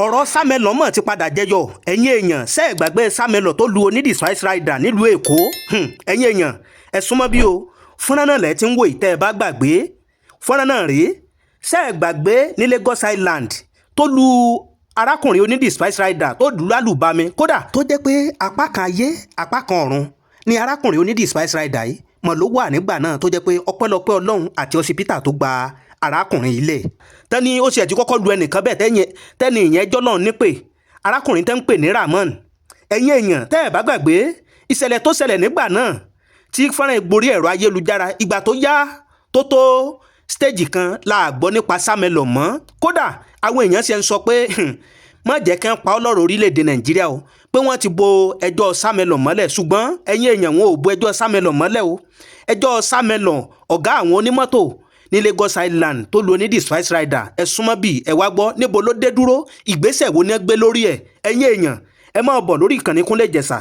ọ̀rọ̀ Samelon mọ̀ ti padà jẹyọ ẹ̀yin èèyàn ṣe é gbàgbé Samelon tó lu onídìí Spice Rider nílùú Èkó ẹ̀yin èèyàn ẹ súnmọ́ bí o fúnra náà lẹ́ ti ń wò ìtẹ́ ẹ bá gbàgbé fúnra náà rèé ṣe é gbàgbé ní Lagos Island tó lu arákùnrin onídìí Spice Rider tó lù lálùbami kódà tó jẹ́ pé apá kan ayé apá kan ọ̀run ni arákùnrin onídìí Spice Rider yìí mọ̀ ló wà nígbà náà tó jẹ́ pé ọpẹ́lọpẹ́ Ọlọ́run àti ọsibítà tó gba arákùnrin ilé tẹ́ni ó sì ẹ̀ ti kọ́kọ́ lu ẹnìkan bẹ́ẹ̀ tẹ́ni ìyẹn jọ́lọ́ nípè arákùnrin tẹ́ ń pè ní Ramon ẹ̀yin èèyàn tẹ́ ẹ̀ bá gbàgbé ìṣẹ̀lẹ̀ tó ṣẹlẹ̀ nígbà náà tí fọ́nrán ìgborí ẹ̀rọ ayélujára ìgbà tó yá tó stéèjì kan la gbọ́ nípa Samelon mọ́ kódà àwọn èèyàn ṣe ń sọ pé má jẹ́ kí wọ́n pa ọ́ lọ́rọ̀ orílẹ̀-èdè Nàìjíríà o pé wọ́n ti bo ẹjọ́ Samelon mọ́lẹ̀ ṣùgbọ́n ẹ̀yin èèyàn wọn ò bo ẹjọ́ Samelon mọ́lẹ̀ o ẹjọ́ Samelon ọ̀gá àwọn onímọ́tò ní Lagos Island tó lu onídìí Spice Rider ẹ súnmọ́ bíi ẹ wá gbọ́ níbo ló dé dúró ìgbésẹ̀ wo ni ẹ gbé lórí ẹ̀ ẹ̀yin èèyàn ẹ máa bọ̀ lórí ìkànnì Kúnlé Ìjẹ̀ṣà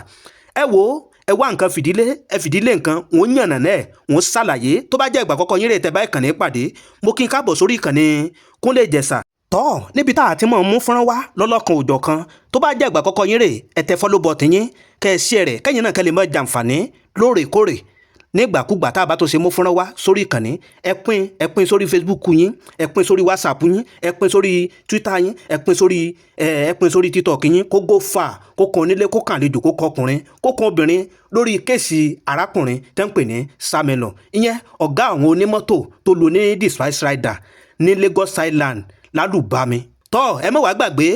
ẹ wò ó ẹ wá nǹkan fìdílé nǹkan òun yànnà náà òun ṣàlàyé tó bá jẹ́ ìgbà àkọ́kọ́ yín rè tẹ́ bá ìkànnì pàdé mo kí n káàbọ̀ sórí ìkànnì Kúnlé Ìjẹ̀ṣà tọ́ níbi tá a ti máa mú fọ́nrán wá lọ́lọ́kan òjọ̀ kan tó bá jẹ́ ìgbà àkọ́kọ́ yín rè ẹ tẹ follow button yín kẹ́ ẹ share rẹ̀ kẹ́yìn náà kẹ́ lè máa jàǹfààní lóòrèkóòrè nígbàkúgbà tá a bá tó ṣe mú fúnra wá sórí ìkànnì ẹ pín sórí Facebook yín ẹ pín sórí WhatsApp yín ẹ pín sórí Twitter yín ẹ pín sórí TikTok yín kó go far kó kan onílé kó kan àlejò kó kan ọkùnrin kó kan obìnrin lórí kéèsì arákùnrin tẹ́ ń pè ní Samelon ìyẹn ọ̀gá àwọn onímọ́tò tó lu onídìí Spice Rider ní Lagos Island lálùbami tọ́ ẹ má wá gbàgbé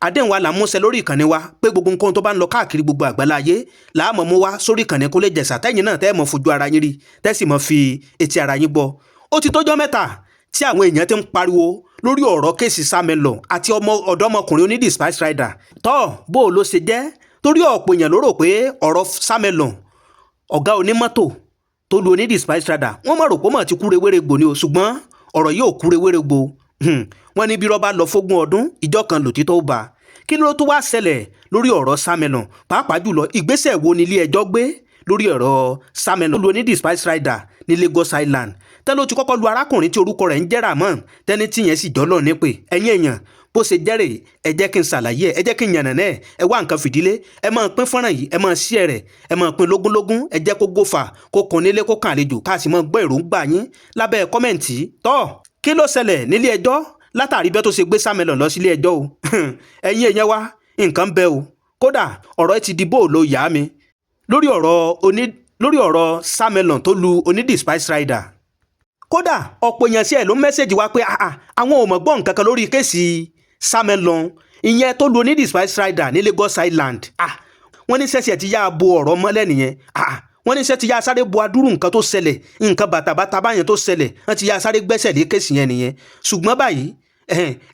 àdéhùn wa là ń múṣẹ lórí ìkànnì wa pé gbogbo nǹkan tó bá ń lọ káàkiri gbogbo àgbáláyé là á mọ̀ mú wá sórí ìkànnì Kúnlé Ìjẹ̀ṣà tẹ́yìn náà tẹ́ mọ̀ fojú ara yín rí tẹ́sì mọ̀ fi etí ara yín gbọ́ ó ti tójọ́ mẹ́ta tí àwọn èèyàn ti ń pariwo lórí ọ̀rọ̀ kéèsì Samelon àti ọ̀dọ́mọkùnrin onídìí Spice Rider tọ́ bó o ló ṣe jẹ́ torí ọ̀pọ̀ èèyàn ló rò pé ọ̀rọ̀ Samelon ọ̀gá onímọ́tò tó lu onídìí Spice Rider wọ́n mọ̀ rò pé mọ̀ ti kú rewéregbò ni o ṣùgbọ́n ọ̀rọ̀ yóò kú rewéregbò wọ́n ní bí rọ́bà lọ fógún ọdún ìjọ kan lòtítọ́ bá kí ló tó wá ṣẹlẹ̀ lórí ọ̀rọ̀ Samelon pàápàá jùlọ ìgbésẹ̀ wo ni ilé ẹjọ́ gbé lórí ọ̀rọ̀ Samelon lu onídìí Spice Rider ní Lagos Island tẹ́lẹ̀ ó ti kọ́kọ́ lu arákùnrin tí orúkọ rẹ̀ ń jẹ́ Ramon tẹ́ni tí yẹn sì jọ́lọ́ nípè ẹ̀yin èèyàn bó ṣe jẹ́rè ẹ jẹ́ kí n ṣàlàyé ẹ jẹ́ kí n yànnà náà ẹ wá nǹkan fìdílé ẹ máa pín fọ́nrán yìí ẹ máa share rẹ̀ ẹ máa pín lógúnlógún ẹ jẹ́ kó gófà kó kan nílé kó kan àlejò ká sì máa gbọ́ èròǹgbà yín lábẹ́ kọ́mẹ̀ǹtì tọ́ kí ló ṣẹlẹ̀ nílé ẹjọ́ látàrí bẹ́ẹ̀ tó ṣe gbé Samelon lọ sílé ẹjọ́ o ẹ̀yin èèyàn wa nǹkan bẹ́ẹ̀ o kódà ọ̀rọ̀ ti di bóòlù yá mi lórí ọ̀rọ̀ Samelon tó lu onídìí Spice Rider kódà ọ̀pọ̀ èèyàn sí ẹ̀ ló mẹ́sẹ̀jì wá pé àwọn ò mọ̀ gbọ́ nǹkan kan lórí kéèsì Samelon ìyẹn tó lu onídìí Spice Rider ní Lagos Island wọ́n ní sẹ́sì ẹ̀ ti yá bo ọ̀rọ̀ mọ́lẹ̀ nìyẹn wọ́n ní sẹ́ ti yá sáré bo adúrú nǹkan tó ṣẹlẹ̀ nǹkan bàtàbàtà báyẹn tó ṣẹlẹ̀ wọ́n ti yá sáré gbẹ́sẹ̀ lé kéèsì yẹn nìyẹn ṣùgbọ́n báyìí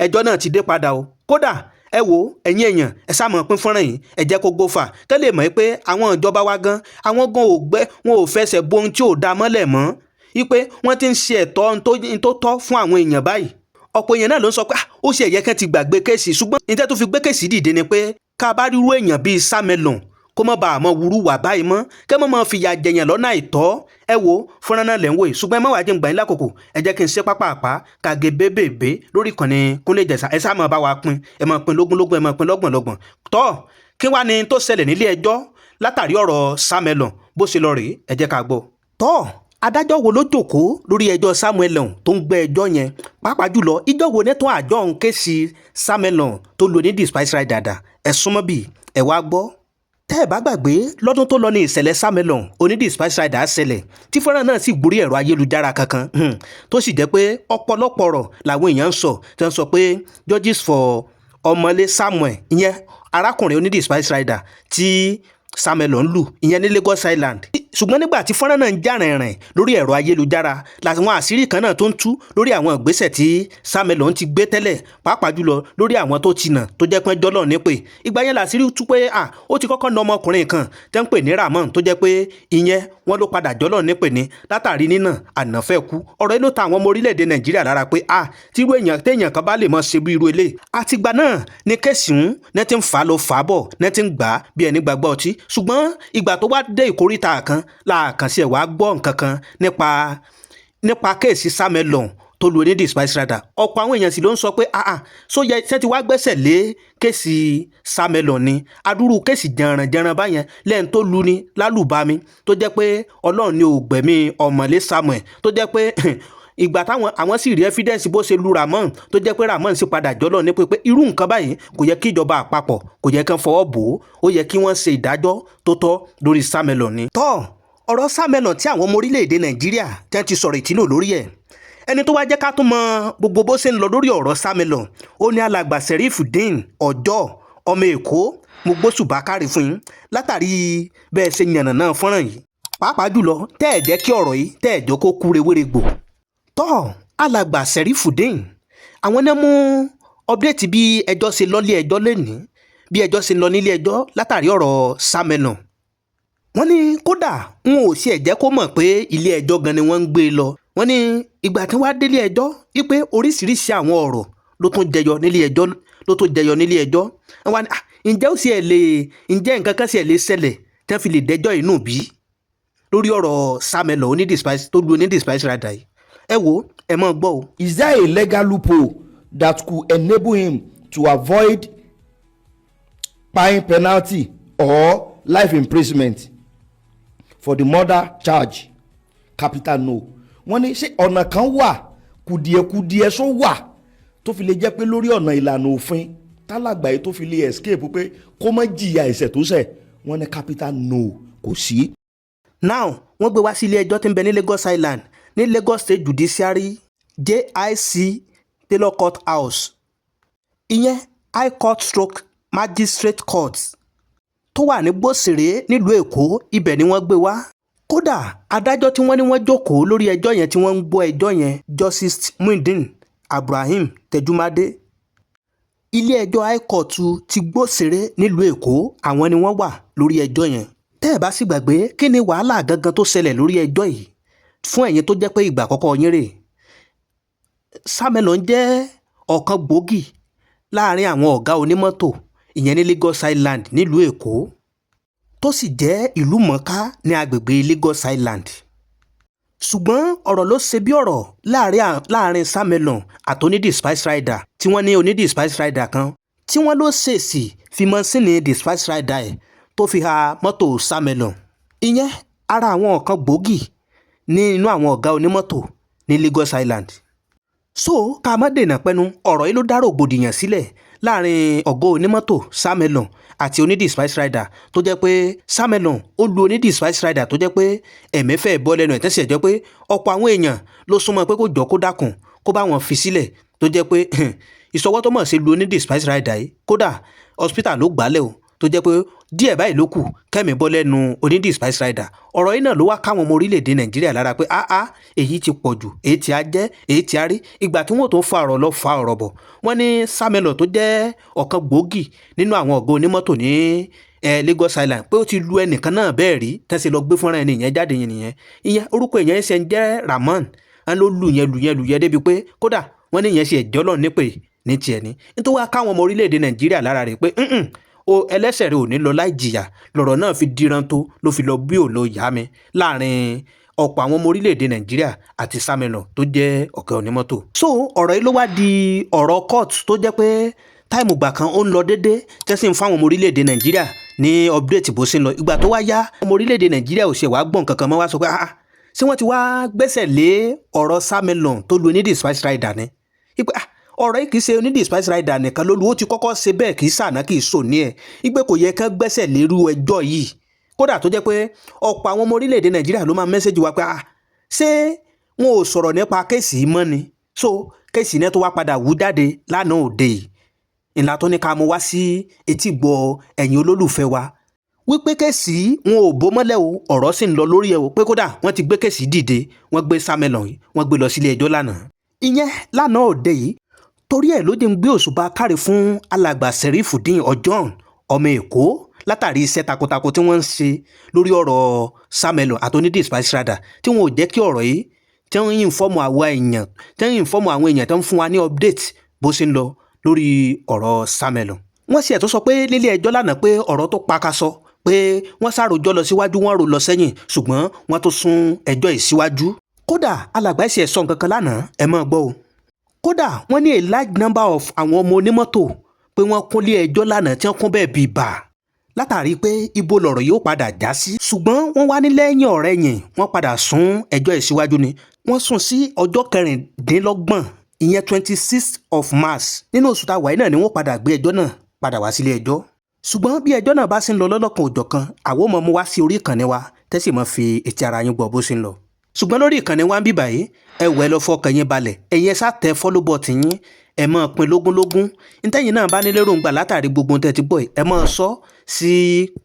ẹjọ́ náà ti dé padà o kódà ẹ wo ẹ̀yin èèyàn ẹ sá mọ̀ pín fọ́nrán yìí ẹ jẹ́ kó gbófà kẹ́lẹ́ mọ̀ pé àwọn ìjọba wa gan àwọn gan wọn ò fẹsẹ̀ bo ohun tí ò da mọ́lẹ̀ mọ́ wípé wọ́n ti ń ṣe ẹ̀tọ́ tó tọ́ fún àwọn èèyàn báyìí ọ̀pọ̀ èèyàn náà ló ń sọ pé ó ṣe ẹ̀yẹ kẹ́ ti gbàgbé kéèsì ṣùgbọ́n ìtẹ́ tó fi gbé kéèsì dìde ni pé ká bá rírú èèyàn bíi Samelon kó mọ̀ bá àmọ́ wúrú wà báyìí mọ́ kẹ́ mọ̀ fìyà jẹyàn lọ́nà àìtọ́ ẹ wo fúnra náà lẹ̀ ń wò yìí ṣùgbọ́n ẹ má wàá jẹ́ ń gbà yín lákòókò ẹ jẹ́ kí n ṣe pápá kàgé bébèbé lórí ìkànnì Kúnlé Ìjẹ̀ṣà ẹ sá máa bá wa pín ẹ máa pín lógúnlógún ẹ máa pín lọ́gbọ̀nlọ́gbọ̀n tọ́ kí wá ni tó ṣẹlẹ̀ nílé ẹjọ́ látàrí ọ̀rọ̀ Samelon bó ṣe lọ rèé ẹ jẹ́ ká gbọ́. tọ́ adájọ́ wo ló jókòó lórí ẹjọ́ Samelon tó ń gbé ẹjọ́ yẹn pàápàá jùlọ ìjọ wo ní tó àjọ ń ké sí Samelon tó lu onídìí Spice Rider ẹ súnmọ́ bíi ẹ wá gbọ́ tẹ́ ẹ̀ bá gbàgbé lọ́dún tó lọ ní ìṣẹ̀lẹ̀ Samelon onídìí Spice Rider ṣẹlẹ̀ tí fọ́nrán náà sì gborí ẹ̀rọ ayélujára kankan tó sì jẹ́ pé ọ̀pọ̀lọpọ̀ ọ̀rọ̀ làwọn èèyàn ń sọ tí wọ́n sọ pé judges for ọmọlé Samuel ìyẹn arákùnrin onídìí Spice Rider tí Samelon lù ìyẹn ní Lagos Island ṣùgbọ́n nígbà tí fọ́nrán náà ń jà rìnrìn lórí ẹ̀rọ ayélujára làwọn àṣírí kan náà tó ń tú lórí àwọn ìgbésẹ̀ tí Samelon ti gbé tẹ́lẹ̀ pàápàá jùlọ lórí àwọn tó ti nà tó jẹ́ pé jọ́lọ̀ nípè ìgbà yẹn làṣírí tú pé ó ti kọ́kọ́ na ọmọkùnrin kan tẹ́ ń pè ní Ramon tó jẹ́ pé ìyẹn wọ́n ló padà jọ́lọ̀ nípè ní látàrí nínà ànáfẹ́ kú ọ̀rọ̀ yìí ló ta àwọn ọmọ orílẹ̀-èdè Nàìjíríà lára pé tírú téèyàn kan bá lè mọ̀ ṣe bí irú eléyìí àtìgbà náà ni kẹ́sì ń ní ti ń fà á lọ fà á bọ̀ ní ti ń gbà á bí ẹni gbàgbọ́ ọtí ṣùgbọ́n ìgbà tó wá dé ìkórìtà kan láàkànṣe wàá gbọ́ nǹkan kan nípa kéèsì Samelon tó lu onídìí Spice Rider ọ̀pọ̀ àwọn èèyàn sì ló ń sọ pé so yẹ ṣé ti wá gbẹ́sẹ̀ lé kéèsì Samelon ni adúrú kéèsì jẹranjẹran báyẹn lẹ́yìn tó lu ni lálùbami tó jẹ́ pé Ọlọ́run ni ò gbẹ̀mí ọ̀mọ̀lé Samuel tó jẹ́ pé ìgbà táwọn àwọn sì rí evidence bó ṣe lu Ramon tó jẹ́ pé Ramon sì padà jọ́lọ̀ ní pé irú nǹkan báyìí kò yẹ kí ìjọba àpapọ̀ kò yẹ kí wọ́n fọwọ́ bò ó yẹ kí wọ́n ṣe ìdájọ́ tó tọ́ lórí Samelon ni. Ọ̀rọ̀ Samelon tí àwọn ọmọ orílẹ̀-èdè Nàìjíríà tí wọ́n ti sọ̀rọ̀ ìtìlò lórí ẹ̀ ẹni tó wá jẹ́ ká tún mọ gbogbo bó ṣe ń lọ lórí ọ̀rọ̀ Samelon ó ní alàgbà Sherifudeen Ọjọ́ ọmọ Èkó mo gbóṣùbà kárí fún yín látàrí bẹ́ẹ̀ ṣe yànnàná fọ́nrán yìí pàápàá jùlọ tẹ́ ẹ̀ jẹ́ kí ọ̀rọ̀ yìí tẹ́ ẹ̀ jọ kó kú rewéregbò alàgbà Sherifudeen àwọn náà mú update bí ẹjọ́ ṣe lọ́lé ẹjọ́ lẹ́nìí bí ẹjọ́ ṣe lọ nílé ẹjọ́ látàrí ọ̀rọ̀ Samelon wọ́n ní kódà wọn ò ṣe ẹ̀jẹ̀ kó mọ̀ pé ilé ẹjọ́ gan ni wọ́n ń gbé lọ wọ́n ní ìgbà tí wọ́n á délé ẹjọ́ wípé oríṣiríṣi àwọn ọ̀rọ̀ ló tún jẹyọ nílé ẹjọ́ wọ́n ní ǹjẹ́ ó sì ẹ̀ lè ǹjẹ́ nǹkan kan sì ẹ̀ lè ṣẹlẹ̀ tí wọ́n fi lè dẹjọ́ inú bí lórí ọ̀rọ̀ Samelon tó lu onídìí Spice Rider yìí ẹ wo ẹ mọ̀ gbọ́ o. Is there a legal loophole that could enable him to avoid paying penalty or life imprisonment for the murder charge? Capital no. Wọ́n ní ṣé ọ̀nà kan wà kùdìẹ̀kùdìẹ̀ sọ wà tó fi lè jẹ́ pé lórí ọ̀nà ìlànà òfin tálàgbà yìí tó fi lè escape pé kó má jìyà ẹ̀ṣẹ̀ tó ṣẹ̀ wọ́n ní capital no kò sí. Now wọ́n gbé wá sí ilé ẹjọ́ tí ń bẹ ní Lagos Island ní Lagos State Judiciary JIC Taylor Court House ìyẹn High Court stroke Magistrate Court tó wà ní Gbòsèré nílùú Èkó ibẹ̀ ni wọ́n gbé wá kódà adájọ́ tí wọ́n ní wọ́n jókòó lórí ẹjọ́ yẹn tí wọ́n ń gbọ́ ẹjọ́ yẹn Justice Muideen Ibrahim Tejumade ilé ẹjọ́ High Court ti Gbòsèré nílùú Èkó àwọn ni wọ́n wà lórí ẹjọ́ yẹn tẹ́ ẹ̀ bá sì gbàgbé kí ni wàhálà gangan tó ṣẹlẹ̀ lórí ẹjọ́ yìí fún ẹ̀yin tó jẹ́ pé ìgbà àkọ́kọ́ yín rè Samelon jẹ́ ọ̀kan gbòógì láàrin àwọn ọ̀gá onímọ́tò ìyẹn ní Lagos Island nílùú Èkó tó sì jẹ́ ìlú mọ̀ọ́ká ní agbègbè Lagos Island ṣùgbọ́n ọ̀rọ̀ ló ṣe bí ọ̀rọ̀ láàrin Samelon àti onídìí Spice Rider tí wọ́n ní onídìí Spice Rider kan tí wọ́n ló ṣèèṣì fi mọ́sínì The Spice Rider ẹ̀ tó fi ha mọ́tò Samelon ìyẹn ara àwọn ọ̀kan gbòógì ní inú àwọn ọ̀gá onímọ́tò ní Lagos Island so ká má dènà pẹ́nu ọ̀rọ̀ yìí ló dá rògbòdìyàn sílẹ̀ láàrin ọ̀gá onímọ́tò Samelon àti onídìí Spice Rider tó jẹ́ pé Samelon ó lu onídìí Spice Rider tó jẹ́ pé ẹ̀mẹ́fẹ́ bọ́ lẹ́nu ẹ̀ tẹ́sí ẹ̀ jẹ́ pé ọ̀pọ̀ àwọn èèyàn ló súnmọ́ pé kó jọ kó dákun kó bá wọn fi sílẹ̀ tó jẹ́ pé ìṣọwọ́ tó mọ̀ sí lu onídìí Spice Rider yìí kódà hospital ló gbálẹ̀ o tó jẹ́ pé díẹ̀ báyìí ló kù kẹ́mi bọ́ lẹ́nu onídìí Spice Rider ọ̀rọ̀ yìí náà ló wá káwọn ọmọ orílẹ̀-èdè Nàìjíríà lára pé èyí ti pọ̀ jù èyí tí a jẹ́ èyí tí a rí ìgbà tí wọ́n tó fa ọ̀rọ̀ lọ fa ọ̀rọ̀ bọ̀ wọ́n ní Samelon tó jẹ́ ọ̀kan gbòógì nínú àwọn ọ̀gá onímọ́tò ní Lagos Island pé ó ti lu ẹnìkan náà bẹ́ẹ̀ rí tẹ́sí lọ gbé fúnra ẹni yẹn jáde yẹn nìyẹn ìyẹn orúkọ ìyẹn ṣe ń jẹ́ Ramon wọn ló lù yẹn débi pé kódà wọ́n ní ìyẹn ṣe ẹ̀jọ́ lọ nípè ní tiẹ̀ ní nítorí wá káwọn ọmọ orílẹ̀-èdè Nàìjíríà lára rẹ̀ pé ẹlẹ́ṣẹ̀ rẹ̀ ò ní lọ láì jìyà lọ̀rọ̀ náà fi díran tó ló fi lọ bí òòlò ìyá mi láàrin ọ̀pọ̀ àwọn ọmọ orílẹ̀-èdè Nàìjíríà àti Samelon tó jẹ́ ọ̀gá onímọ́tò. so ọ̀rọ̀ yìí ló wá di ọ̀rọ̀ court tó jẹ́ pé táìmù gbà kan ó ń lọ déédé tẹ́sí ń fáwọn ọmọ orílẹ̀-èdè Nàìjíríà ní update bó ṣe ń lọ ìgbà tó wá yá ọmọ orílẹ̀-èdè Nàìjíríà ò ṣe wá gbọ̀n kankan mọ́ wá sọ pé ṣé wọ́n ti wá gbẹ́sẹ̀ lé ọ̀rọ̀ Samelon tó lu onídìí Spice Rider ni ọ̀rọ̀ yìí kì í ṣe onídìí Spice Rider nìkan ló lu ó ti kọ́kọ́ ṣe bẹ́ẹ̀ kì í ṣàná kì í sò ní ẹ̀ ìgbé kò yẹ kán gbẹ́sẹ̀ lérú ẹjọ́ yìí kódà tó jẹ́ pé ọ̀pọ̀ àwọn ọmọ orílẹ̀-èdè Nàìjíríà ló máa mẹ́sẹ̀jì wa pé ṣé wọn ò sọ̀rọ̀ nípa kéèsì mọ́ ni so kéèsì náà tó wá padà wú jáde lánàá òde yìí ìlà tó ní ká mú wá sí etí gbọ́ ẹ̀yin olólùfẹ́ wa wípé kéèsì wọn ò bó mọ́lẹ̀ o ọ̀rọ̀ sì ń lọ lórí ẹ̀ o pé kódà wọ́n ti gbé kéèsì dìde wọ́n gbé Samelon yìí wọ́n gbé lọ sílé ẹjọ́ lánàá ìyẹn lánàá òde yìí torí ẹ̀ ló dé ń gbé òṣùbà káre fún alàgbà Sherifudeen Ọjọ́ ọmọ Èkó látàrí iṣẹ́ takuntakun tí wọ́n ń ṣe lórí ọ̀rọ̀ Samelon àti onídìí Spice Rider tí wọn ò jẹ́ kí ọ̀rọ̀ yìí tí wọ́n ń fọ́ọ̀mù àwọn èèyàn tó ń fún wa ní update bó ṣe ń lọ lórí ọ̀rọ̀ Samelon. wọ́n sì ẹ̀ tó sọ pé nílé ẹjọ́ lánàá pé ọ̀rọ̀ tó pakasọ pé wọ́n ṣàròjọ́ lọ síwájú wọ́n rò lọ sẹ́yìn ṣùgbọ́n wọ́n tó sún ẹjọ́ yìí síwájú kódà alàgbà ẹ̀sìn ẹ̀sọ́ nǹkan kan lánàá ẹ máa gbọ́ o. kódà wọ́n ní a large number of àwọn ọmọ onímọ́tò pé wọ́n kúnlé ẹjọ́ lánàá tí wọ́n kún bẹ́ẹ̀ bíi bà látàrí pé ibo lọ̀rọ̀ yóò padà já sí. ṣùgbọ́n wọ́n wá ní lẹ́yìn ọ̀rẹ̀yìn wọ́n padà sún ẹjọ́ ìsíwájú ni wọ́n sún sí ọjọ́ 26 ìyẹn 26th of March nínú oṣù tá a wà yìí náà ni wọ́n padà gbé ẹjọ́ náà padà wá sílé ẹjọ́. ṣùgbọ́n bí ẹjọ́ náà bá sì ń lọ lọ́lọ́kan òjọ̀kan àwọn ọmọ mu wá sí orí ìkànnì wa tẹ́sí mọ́ fi etí ara yín gbọ́ bó ṣe ń lọ. ṣùgbọ́n lórí ìkànnì wa ń bíbà yìí ẹ wẹ̀ lọ fọkàn yín balẹ̀ ẹ̀yin ẹ sá tẹ follow button yín ẹ máa pín lógúnlógún ntẹ́yìn náà bá ní lérògbà látàrí gbogbo tẹ́ ti gbọ́ ẹ máa sọ sí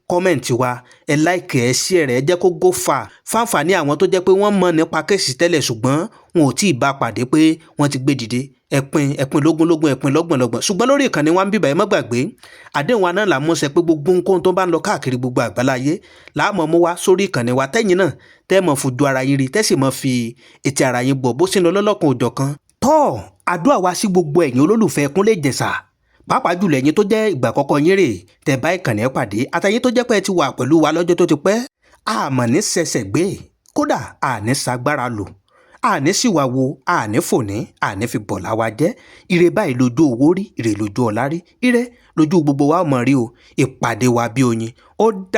kọ́mẹ̀ntì wa ẹ láìkẹ́ ẹ share ẹ jẹ́ kó go far fáǹfààní àwọn tó jẹ́ pé wọ́n mọ̀ nípa kéèsì tẹ́lẹ̀ ṣùgbọ́n wọn ò tí ì bá pàdé pé wọ́n ti gbé dìde ẹ pín lógúnlógún ẹ pín lọ́gbọ̀nlọ́gbọ̀n ṣùgbọ́n lórí ìkànnì wa ń bíbà ẹ má gbàgbé àdéhùn wa náà là mú ṣẹ pé gbogbo nǹkan tó bá ń lọ káàkiri gbogbo àgbáláyé láàmú mú wá sórí ìkànnì wa tẹ́yìn náà tẹ́ mọ̀ fojú ara yín rí tẹ́sí mọ̀ fi etí ara yín gbọ́ bó ṣe ń lọ lọ́lọ́kan òjọ̀kan tọ́ àdúrà wa sí gbogbo ẹ̀yin olólùfẹ́ Kúnlé Ìjẹ̀ṣà pàápàá jùlọ ẹ̀yin tó jẹ́ ìgbà àkọ́kọ́ yín rè tẹ́ bá ìkànnì ẹ̀ pàdé àtàyìn tó jẹ́ pé ẹ ti wà pẹ̀lú wa lọ́jọ́ tó ti pẹ́ àmọ́ ní ṣẹ̀ṣẹ̀ gbé kódà àní sagbára lò àní síwá wo àní fòní àní fi bọ̀ láwa jẹ́ ire báyìí lójú owó rí ire lójú ọ̀la rí ire lójú gbogbo wa mọ̀ rí o ìpàdé wa bí oyin ó dà.